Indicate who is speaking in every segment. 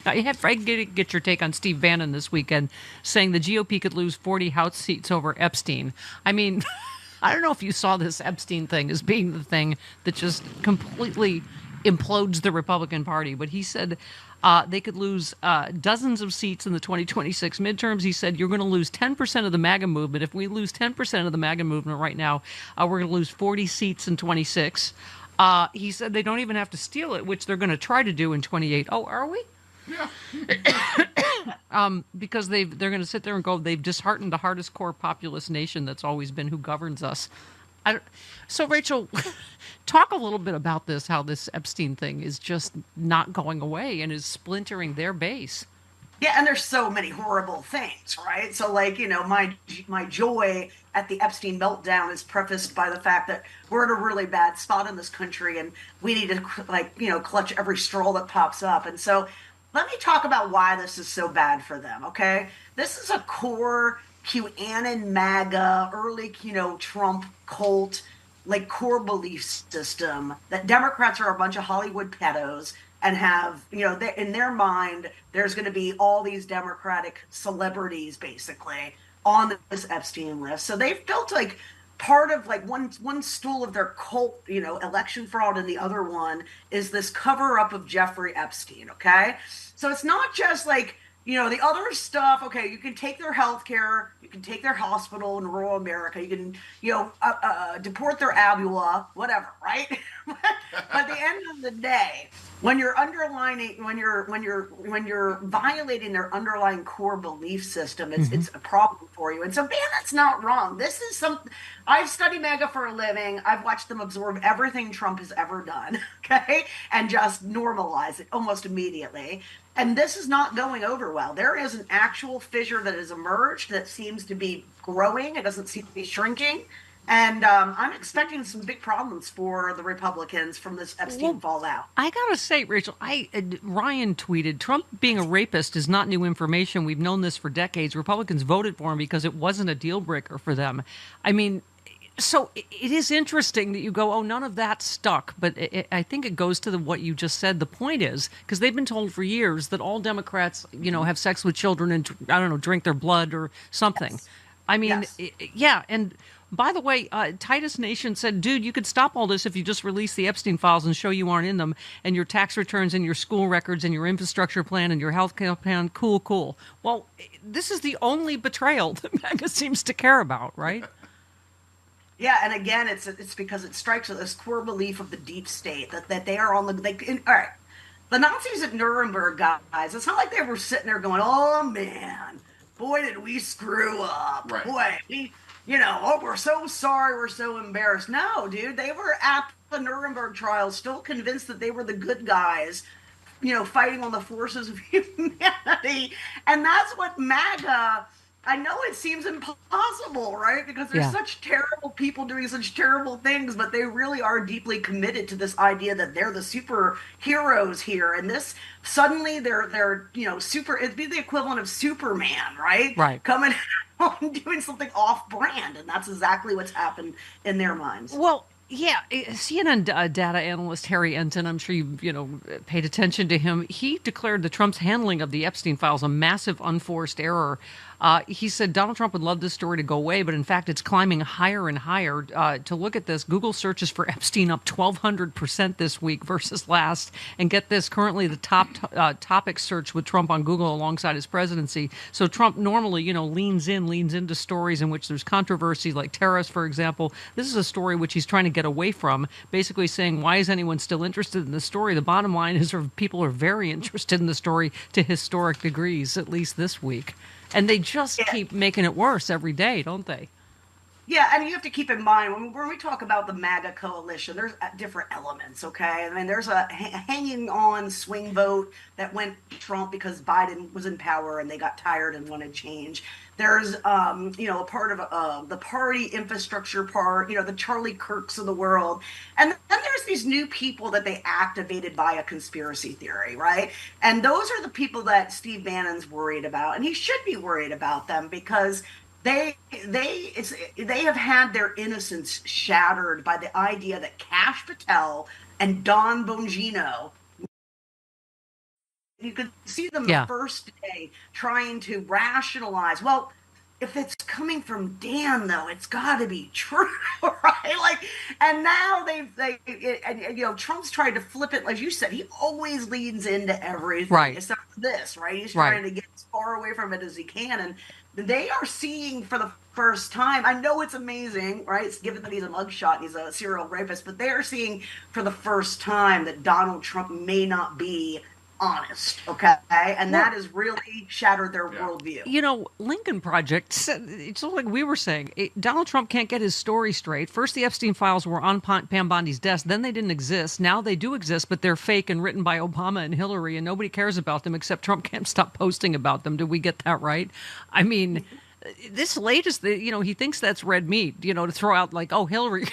Speaker 1: I get your take on Steve Bannon this weekend, saying the GOP could lose 40 House seats over Epstein. I mean, I don't know if you saw this Epstein thing as being the thing that just completely implodes the Republican Party, but he said they could lose dozens of seats in the 2026 midterms. He said, you're going to lose 10% of the MAGA movement. If we lose 10% of the MAGA movement right now, we're going to lose 40 seats in 26. He said they don't even have to steal it, which they're going to try to do in 28. Oh, are we?
Speaker 2: Yeah.
Speaker 1: Because they're going to sit there and go, they've disheartened the hardest core populist nation that's always been who governs us. So, Rachel, talk a little bit about this, how this Epstein thing is just not going away and is splintering their base.
Speaker 3: Yeah, and there's so many horrible things, right? So, like, my joy at the Epstein meltdown is prefaced by the fact that we're in a really bad spot in this country, and we need to, clutch every straw that pops up. And so, let me talk about why this is so bad for them, okay? This is a core QAnon, MAGA, early, Trump cult, core belief system that Democrats are a bunch of Hollywood pedos and have, in their mind, there's going to be all these Democratic celebrities, basically, on this Epstein list. So they've built, part of, one stool of their cult, election fraud, and the other one is this cover-up of Jeffrey Epstein, okay? So it's not just, the other stuff, okay, you can take their health care, you can take their hospital in rural America, you can, deport their abula, whatever, right? But at the end of the day, when you're violating their underlying core belief system, it's a problem for you. And so, Bannon's not wrong. This is I've studied MAGA for a living. I've watched them absorb everything Trump has ever done, okay, and just normalize it almost immediately. And this is not going over well. There is an actual fissure that has emerged that seems to be growing. It doesn't seem to be shrinking. And I'm expecting some big problems for the Republicans from this Epstein fallout.
Speaker 1: I got to say, Rachel, Ryan tweeted, Trump being a rapist is not new information. We've known this for decades. Republicans voted for him because it wasn't a deal breaker for them. I mean, so it is interesting that you go, oh, none of that stuck. But I think it goes to what you just said. The point is, because they've been told for years that all Democrats, have sex with children and, drink their blood or something. Yes. I mean, yes. Yeah. And by the way, Titus Nation said, dude, you could stop all this if you just release the Epstein files and show you aren't in them, and your tax returns and your school records and your infrastructure plan and your health care plan. Cool. Well, this is the only betrayal that MAGA seems to care about, right?
Speaker 3: Yeah, and again, it's because it strikes with this core belief of the deep state that they are on all right. The Nazis at Nuremberg, guys, it's not like they were sitting there going, oh man, boy, did we screw up. Right. Boy, we're so sorry, we're so embarrassed. No, dude, they were at the Nuremberg trial still convinced that they were the good guys, fighting on the forces of humanity. And that's what MAGA, I know it seems impossible, right? Because there's such terrible people doing such terrible things, but they really are deeply committed to this idea that they're the superheroes here. And this, suddenly they're it'd be the equivalent of Superman, right?
Speaker 1: Right.
Speaker 3: Coming out doing something off-brand, and that's exactly what's happened in their minds.
Speaker 1: Well, yeah, CNN data analyst Harry Enton, I'm sure you paid attention to him. He declared that Trump's handling of the Epstein files a massive unforced error. He said Donald Trump would love this story to go away, but in fact, it's climbing higher and higher. To look at this, Google searches for Epstein up 1,200% this week versus last. And get this, currently the top topic search with Trump on Google alongside his presidency. So Trump normally, leans into stories in which there's controversy, like tariffs, for example. This is a story which he's trying to get away from, basically saying, why is anyone still interested in this story? The bottom line is people are very interested in the story to historic degrees, at least this week. And they just keep making it worse every day, don't they?
Speaker 3: Yeah, and you have to keep in mind, when we talk about the MAGA coalition, there's different elements, okay? I mean, there's a hanging on swing vote that went Trump because Biden was in power and they got tired and wanted change. There's, a part of the party infrastructure part, the Charlie Kirks of the world. And then there's these new people that they activated by a conspiracy theory, right? And those are the people that Steve Bannon's worried about. And he should be worried about them because they have had their innocence shattered by the idea that Kash Patel and Don Bongino You could see them the
Speaker 1: Yeah.
Speaker 3: first day trying to rationalize, well, if it's coming from Dan, though, it's got to be true, right? Like, and now Trump's tried to flip it, like you said. He always leans into everything,
Speaker 1: Right.
Speaker 3: except for this, right? He's
Speaker 1: Right.
Speaker 3: trying to get as far away from it as he can, and they are seeing for the first time. I know it's amazing, right? Given that he's a mugshot, and he's a serial rapist, but they are seeing for the first time that Donald Trump may not be honest, okay? And
Speaker 1: Well,
Speaker 3: that has really shattered their worldview.
Speaker 1: Lincoln Project said, it's like we were saying, Donald Trump can't get his story straight. First, the Epstein files were on Pam Bondi's desk. Then they didn't exist. Now they do exist, but they're fake and written by Obama and Hillary, and nobody cares about them except Trump can't stop posting about them. Did we get that right? I mean, this latest, he thinks that's red meat, to throw out like, oh, Hillary,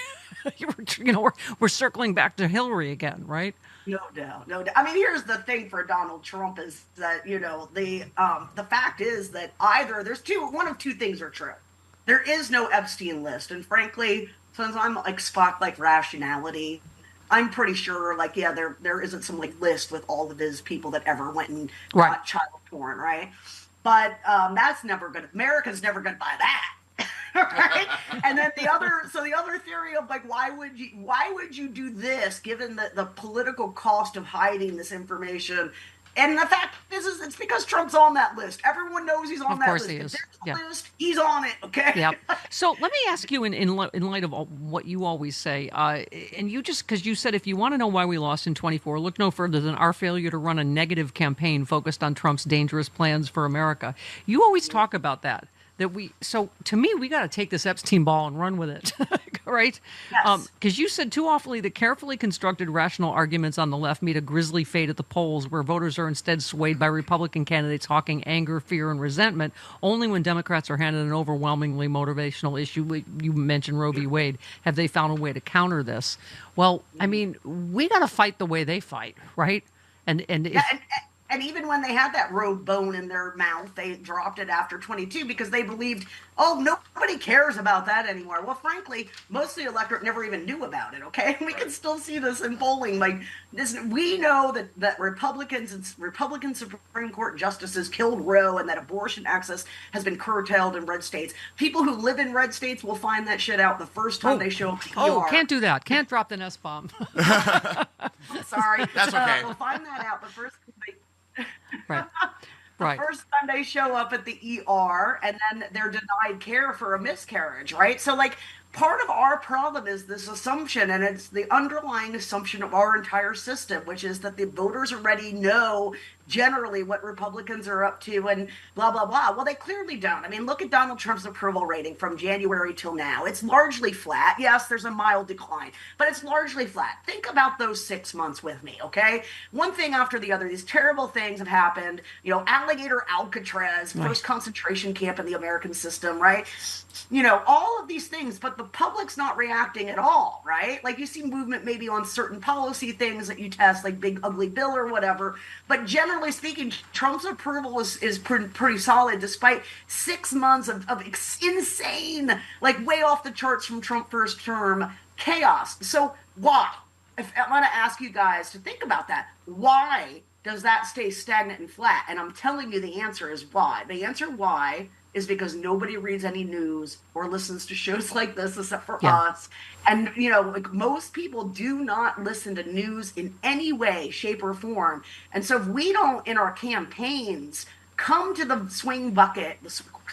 Speaker 1: we're circling back to Hillary again, right?
Speaker 3: No doubt, no doubt. I mean, here's the thing for Donald Trump is that the fact is that either one of two things are true. There is no Epstein list, and frankly, since I'm like Spock like rationality, I'm pretty sure there isn't some like list with all of his people that ever went and
Speaker 1: Right.
Speaker 3: got child porn, right? But that's never gonna. America's never gonna buy that. Right? And then the other theory of like why would you do this given the political cost of hiding this information? And the fact is it's because Trump's on that list. Everyone knows he's on
Speaker 1: Of
Speaker 3: that
Speaker 1: course
Speaker 3: list.
Speaker 1: he
Speaker 3: If
Speaker 1: is.
Speaker 3: there's a
Speaker 1: Yeah.
Speaker 3: list, he's on it, okay?
Speaker 1: Yeah. So let me ask you, in light of what you always say, and you just because you said if you want to know why we lost in 24, look no further than our failure to run a negative campaign focused on Trump's dangerous plans for America. You always talk about that. So to me, we got to take this Epstein ball and run with it, right?
Speaker 3: Yes.
Speaker 1: Because you said too awfully the carefully constructed rational arguments on the left meet a grisly fate at the polls, where voters are instead swayed by Republican candidates hawking anger, fear, and resentment. Only when Democrats are handed an overwhelmingly motivational issue, you mentioned Roe v. Wade, have they found a way to counter this. Well, I mean, we got to fight the way they fight, right? And
Speaker 3: Yeah, and even when they had that rogue bone in their mouth, they dropped it after 22 because they believed, oh, nobody cares about that anymore. Well, frankly, most of the electorate never even knew about it, okay? We can still see this in polling. Like this, we know that Republican Supreme Court justices killed Roe and that abortion access has been curtailed in red states. People who live in red states will find that shit out the first time they show up to ER.
Speaker 1: Can't do that. Can't drop the S-bomb.
Speaker 3: Sorry.
Speaker 2: That's okay.
Speaker 3: We'll find that out the first
Speaker 1: Right. Right.
Speaker 3: First time they show up at the ER and then they're denied care for a miscarriage, right? So like part of our problem is this assumption, and it's the underlying assumption of our entire system, which is that the voters already know generally what Republicans are up to and blah, blah, blah. Well, they clearly don't. I mean, look at Donald Trump's approval rating from January till now. It's largely flat. Yes, there's a mild decline, but it's largely flat. Think about those 6 months with me, okay? One thing after the other, these terrible things have happened. Alligator Alcatraz, first concentration camp in the American system, right? All of these things, but the public's not reacting at all, right? Like you see movement maybe on certain policy things that you test, like Big Ugly Bill or whatever, but generally speaking, Trump's approval is pretty solid despite 6 months of insane, like way off the charts from Trump first term chaos. So why? If I want to ask you guys to think about that, why does that stay stagnant and flat? And I'm telling you the answer is why. The answer why is because nobody reads any news or listens to shows like this except for us. And, like most people do not listen to news in any way, shape, or form. And so if we don't, in our campaigns, come to the swing bucket,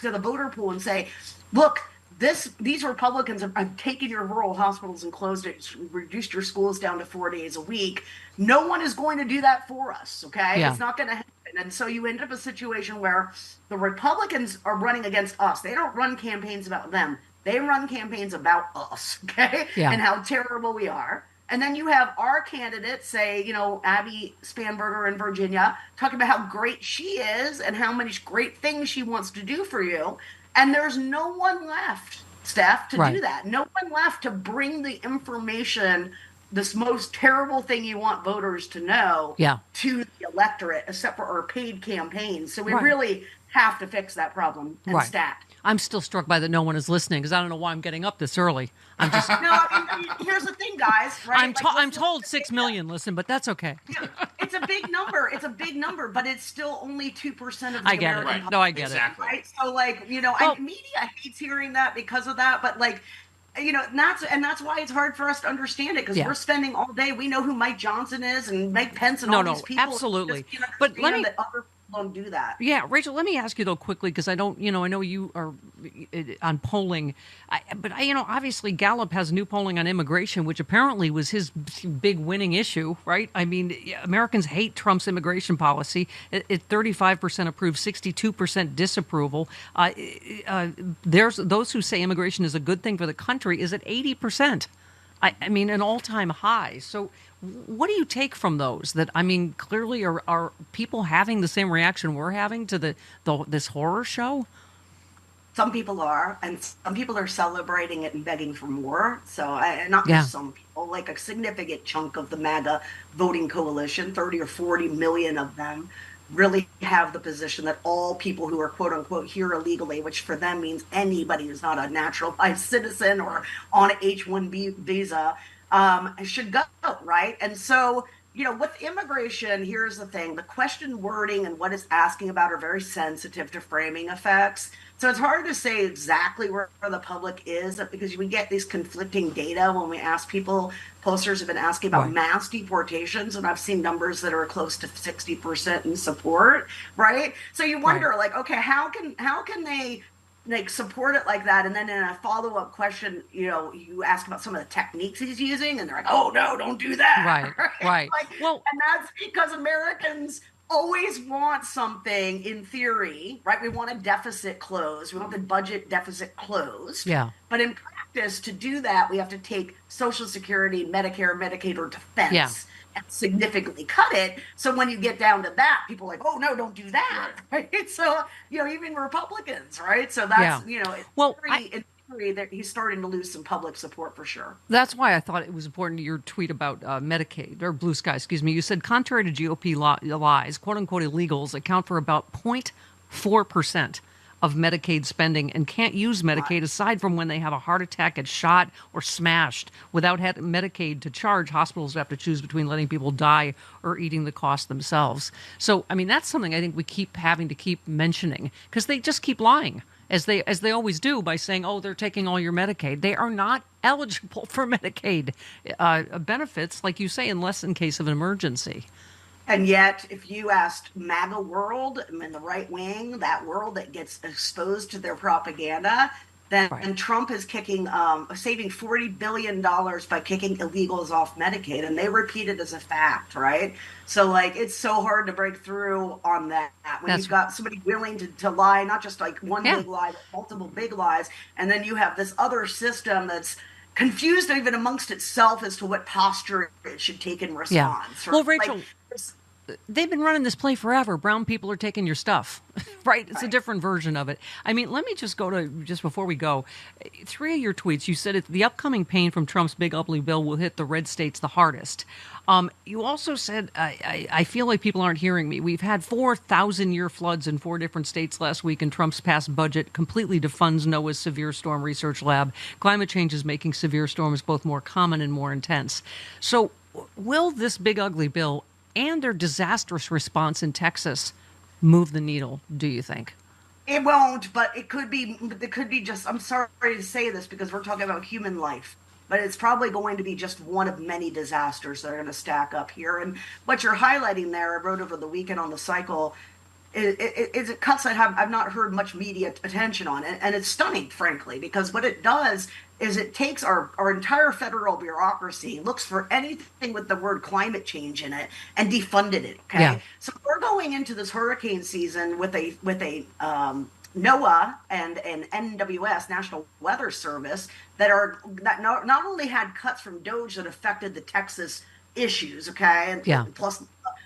Speaker 3: to the voter pool and say, look, these Republicans have taken your rural hospitals and closed it, reduced your schools down to 4 days a week. No one is going to do that for us, okay?
Speaker 1: Yeah.
Speaker 3: It's not going to happen. And so you end up a situation where the Republicans are running against us. They don't run campaigns about them. They run campaigns about us, okay?
Speaker 1: Yeah.
Speaker 3: And how terrible we are. And then you have our candidates, say, Abby Spanberger in Virginia, talking about how great she is and how many great things she wants to do for you. And there's no one left, Steph, to do that. No one left to bring the information this most terrible thing you want voters to know
Speaker 1: Yeah.
Speaker 3: to the electorate, except for our paid campaigns. So we
Speaker 1: Right.
Speaker 3: really have to fix that problem and
Speaker 1: Right.
Speaker 3: stat.
Speaker 1: I'm still struck by that no one is listening because I don't know why I'm getting up this early. I'm just.
Speaker 3: No, I mean, here's the thing, guys. Right?
Speaker 1: I'm told 6 million listen, but that's okay.
Speaker 3: It's a big number. It's a big number, but it's still only 2% of the
Speaker 1: I get
Speaker 3: American
Speaker 1: it. No, I get
Speaker 2: Exactly.
Speaker 3: it. Right? So, like,
Speaker 1: Well-
Speaker 3: media hates hearing that because of that, but like, and that's why it's hard for us to understand it, because
Speaker 1: Yeah.
Speaker 3: we're spending all day. We know who Mike Johnson is and Mike Pence and
Speaker 1: No,
Speaker 3: all
Speaker 1: no,
Speaker 3: these people.
Speaker 1: absolutely.
Speaker 3: Just can't
Speaker 1: But let
Speaker 3: understand
Speaker 1: me-
Speaker 3: that other people don't do that.
Speaker 1: Yeah, Rachel, let me ask you though quickly because I don't, I know you are on polling, but obviously Gallup has new polling on immigration, which apparently was his big winning issue, right? I mean, Americans hate Trump's immigration policy. 35% approve, 62% disapproval. There's those who say immigration is a good thing for the country is at 80%. I mean, an all-time high. So what do you take from those? That, I mean, clearly are people having the same reaction we're having to this horror show?
Speaker 3: Some people are, and some people are celebrating it and begging for more. So, not
Speaker 1: Yeah.
Speaker 3: just some people, like a significant chunk of the MAGA voting coalition, 30 or 40 million of them, really have the position that all people who are quote unquote here illegally, which for them means anybody who's not a naturalized citizen or on an H-1B visa, should go, right? And so, with immigration, here's the thing: the question wording and what it's asking about are very sensitive to framing effects. So it's hard to say exactly where the public is, because we get these conflicting data when we ask people. Pollsters have been asking about mass deportations, and I've seen numbers that are close to 60% in support, right? So you wonder, like, okay, how can they like support it like that? And then in a follow-up question, you ask about some of the techniques he's using, and they're like, oh no, don't do that.
Speaker 1: Right.
Speaker 3: Like, and that's because Americans always want something in theory, right? We want a deficit closed. We want the budget deficit closed.
Speaker 1: Yeah.
Speaker 3: But in practice, to do that, we have to take Social Security, Medicare, Medicaid, or defense and significantly cut it. So when you get down to that, people are like, oh no, don't do that. Right? So, even Republicans, right? So that's, in theory, that he's starting to lose some public support for sure.
Speaker 1: That's why I thought it was important to your tweet about Medicaid, or Blue Sky, excuse me. You said, contrary to GOP lies, quote-unquote illegals account for about 0.4% of Medicaid spending and can't use Medicaid aside from when they have a heart attack, get shot, or smashed. Without Medicaid to charge, hospitals have to choose between letting people die or eating the cost themselves. So, I mean, that's something I think we keep having to keep mentioning, because they just keep lying. As they always do, by saying, oh, they're taking all your Medicaid. They are not eligible for Medicaid benefits, like you say, unless in case of an emergency.
Speaker 3: And yet, if you asked MAGA world, in the right wing, that world that gets exposed to their propaganda, then Trump is saving $40 billion by kicking illegals off Medicaid. And they repeat it as a fact, right? So, like, it's so hard to break through on that when you've got somebody willing to lie, not just like one big lie, but multiple big lies. And then you have this other system that's confused even amongst itself as to what posture it should take in response.
Speaker 1: Yeah.
Speaker 3: Right?
Speaker 1: Well, Rachel, they've been running this play forever. Brown people are taking your stuff, right? It's a different version of it. I mean, let me just go to, just before we go, 3 of your tweets, you said the upcoming pain from Trump's big ugly bill will hit the red states the hardest. You also said, I feel like people aren't hearing me. We've had 4,000-year floods in 4 different states last week, and Trump's passed budget completely defunds NOAA's Severe Storm Research Lab. Climate change is making severe storms both more common and more intense. So will this big ugly bill and their disastrous response in Texas move the needle, do you think?
Speaker 3: It won't, but it could be just, I'm sorry to say this because we're talking about human life, but it's probably going to be just one of many disasters that are going to stack up here. And what you're highlighting there, I wrote over the weekend on the cycle, is it cuts that I've not heard much media attention on. And it's stunning, frankly, because what it does is it takes our entire federal bureaucracy, looks for anything with the word climate change in it, and defunded it. Okay,
Speaker 1: Yeah.
Speaker 3: So we're going into this hurricane season with a NOAA and NWS, National Weather Service, that not only had cuts from DOGE that affected the Texas issues, okay, and plus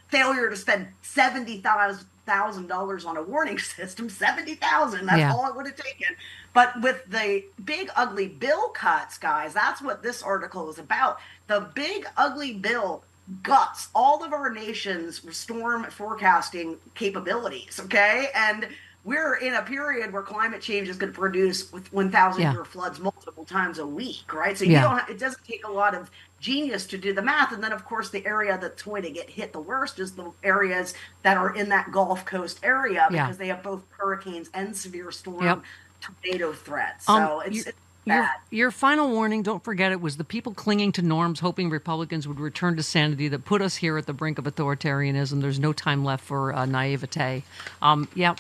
Speaker 3: failure to spend $70,000 $70,000 on a warning system. 70,000. That's all it would have taken. But with the big ugly bill cuts, guys, that's what this article is about. The big ugly bill guts all of our nation's storm forecasting capabilities. Okay, and we're in a period where climate change is going to produce 1,000-year floods multiple times a week, right? So it doesn't take a lot of genius to do the math. And then, of course, the area that's going to get hit the worst is the areas that are in that Gulf Coast area because they have both hurricanes and severe storm tornado threats. So it's bad.
Speaker 1: Your final warning, don't forget, it was the people clinging to norms, hoping Republicans would return to sanity that put us here at the brink of authoritarianism. There's no time left for naivete.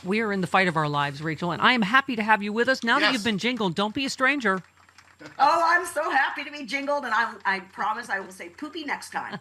Speaker 1: We are in the fight of our lives, Rachel, and I am happy to have you with us. Now that you've been jingled, don't be a stranger.
Speaker 3: Oh, I'm so happy to be jingled, and I promise I will say poopy next time.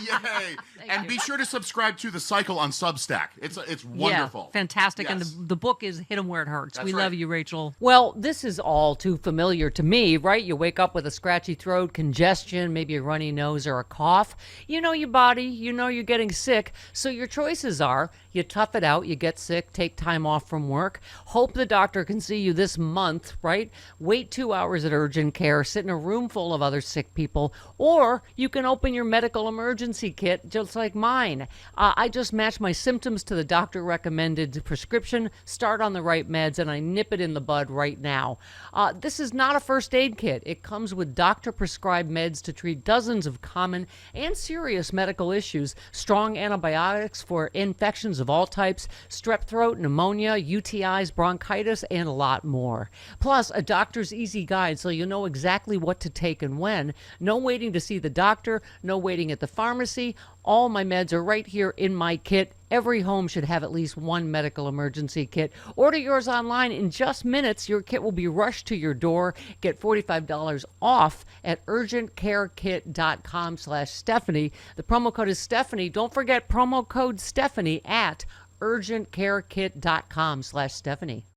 Speaker 2: Yay! And be sure to subscribe to The Cycle on Substack. It's wonderful.
Speaker 1: Yeah, fantastic.
Speaker 2: Yes.
Speaker 1: And the book is Hit 'em Where It Hurts.
Speaker 2: That's
Speaker 1: we
Speaker 2: right.
Speaker 1: love you, Rachel. Well, this is all too familiar to me, right? You wake up with a scratchy throat, congestion, maybe a runny nose or a cough. You know your body. You know you're getting sick. So your choices are you tough it out, you get sick, take time off from work, hope the doctor can see you this month, right? Wait 2 hours at urgent care, sit in a room full of other sick people, or you can open your medical emergency kit just like mine. I just match my symptoms to the doctor recommended prescription, start on the right meds, and I nip it in the bud right now. This is not a first aid kit. It comes with doctor prescribed meds to treat dozens of common and serious medical issues, strong antibiotics for infections of all types, strep throat, pneumonia, UTIs, bronchitis, and a lot more. Plus, a doctor's easy guide so you know exactly what to take and when. No waiting to see the doctor, no waiting at the pharmacy. All my meds are right here in my kit. Every home should have at least one medical emergency kit. Order yours online in just minutes. Your kit will be rushed to your door. Get $45 off at urgentcarekit.com/Stephanie. The promo code is Stephanie. Don't forget promo code Stephanie at urgentcarekit.com/Stephanie.